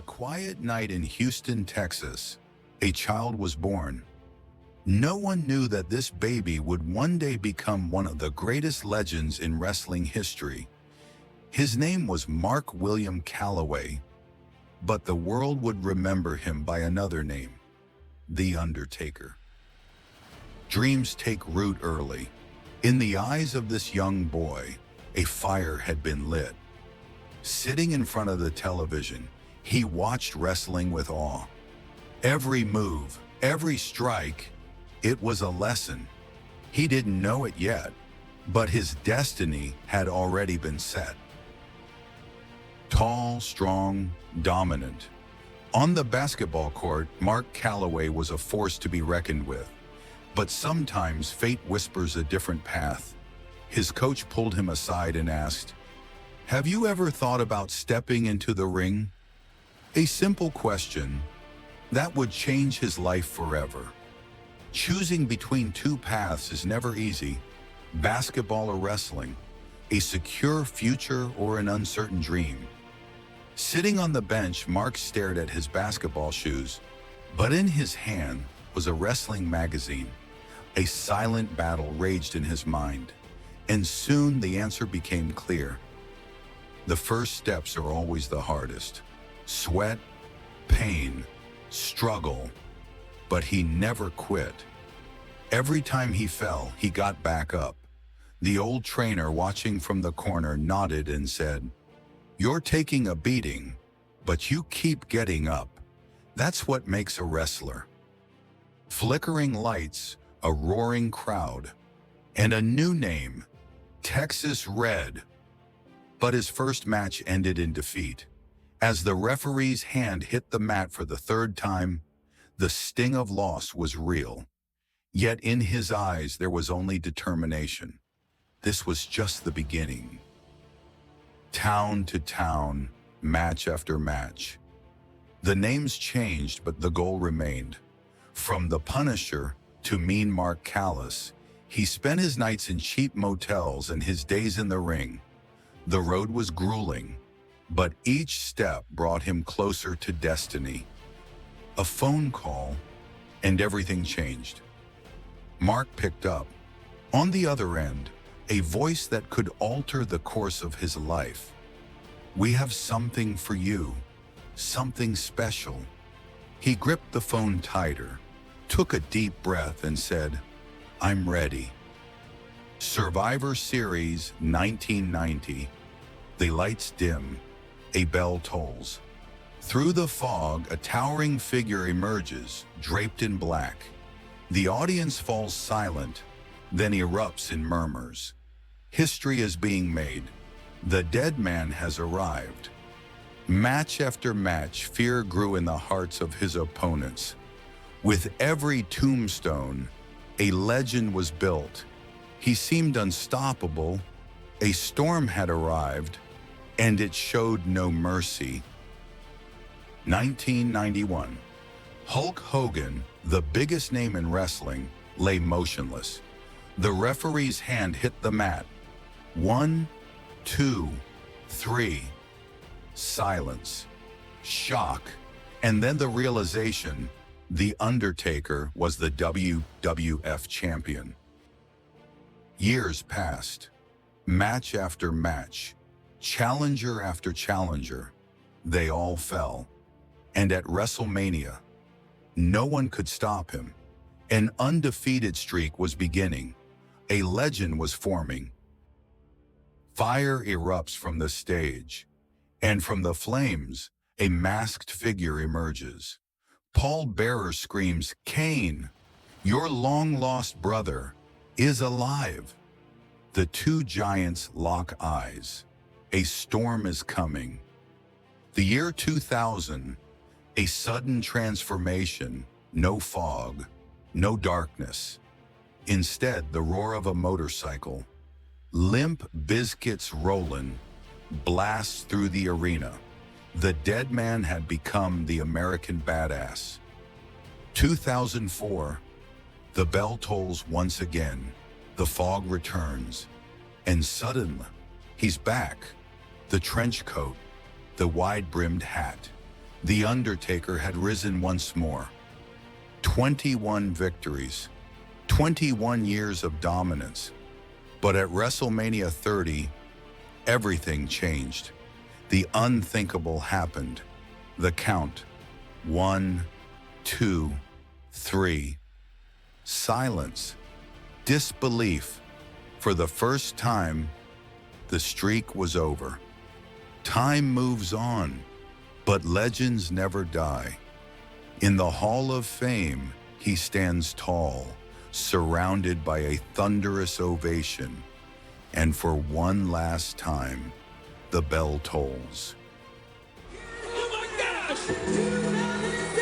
quiet night in Houston, Texas, a child was born. No one knew that this baby would one day become one of the greatest legends in wrestling history. His name was Mark William Calaway, but the world would remember him by another name, The Undertaker. Dreams take root early. In the eyes of this young boy, a fire had been lit. Sitting in front of the television, he watched wrestling with awe. Every move, every strike, it was a lesson. He didn't know it yet, but his destiny had already been set. Tall, strong, dominant. On the basketball court, Mark Calaway was a force to be reckoned with. But sometimes fate whispers a different path. His coach pulled him aside and asked, "Have you ever thought about stepping into the ring?" A simple question that would change his life forever. Choosing between two paths is never easy, basketball or wrestling, a secure future or an uncertain dream. Sitting on the bench, Mark stared at his basketball shoes, but in his hand was a wrestling magazine. A silent battle raged in his mind, and soon the answer became clear. The first steps are always the hardest. Sweat, pain, struggle, but he never quit. Every time he fell, he got back up. The old trainer watching from the corner nodded and said, "You're taking a beating, but you keep getting up. That's what makes a wrestler." Flickering lights, a roaring crowd, and a new name, Texas Red. But his first match ended in defeat. As the referee's hand hit the mat for the third time, the sting of loss was real. Yet in his eyes there was only determination. This was just the beginning. Town to town, match after match. The names changed, but the goal remained. From the Punisher to Mean Mark Callis, he spent his nights in cheap motels and his days in the ring. The road was grueling, but each step brought him closer to destiny. A phone call, and everything changed. Mark picked up. On the other end, a voice that could alter the course of his life. "We have something for you, something special." He gripped the phone tighter, took a deep breath and said, "I'm ready." Survivor Series 1990. The lights dim. A bell tolls. Through the fog, a towering figure emerges, draped in black. The audience falls silent, then erupts in murmurs. History is being made. The Deadman has arrived. Match after match, fear grew in the hearts of his opponents. With every tombstone, a legend was built. He seemed unstoppable. A storm had arrived, and it showed no mercy. 1991. Hulk Hogan, the biggest name in wrestling, lay motionless. The referee's hand hit the mat. 1, 2, 3. Silence. Shock. And then the realization, The Undertaker was the WWF champion. Years passed. Match after match. Challenger after challenger. They all fell. And at WrestleMania, no one could stop him. An undefeated streak was beginning. A legend was forming. Fire erupts from the stage, and from the flames, a masked figure emerges. Paul Bearer screams, "Kane, your long-lost brother, is alive." The two giants lock eyes. A storm is coming. The year 2000, a sudden transformation, no fog, no darkness. Instead, the roar of a motorcycle. Limp Bizkit's Rollin' blasts through the arena. The Deadman had become the American badass. 2004, the bell tolls once again. The fog returns. And suddenly, he's back. The trench coat, the wide-brimmed hat, The Undertaker had risen once more. 21 victories, 21 years of dominance. But at WrestleMania 30, everything changed. The unthinkable happened. The count. 1, 2, 3. Silence. Disbelief. For the first time, the streak was over. Time moves on, but legends never die. In the Hall of Fame, he stands tall, surrounded by a thunderous ovation. And for one last time, the bell tolls. Oh my gosh!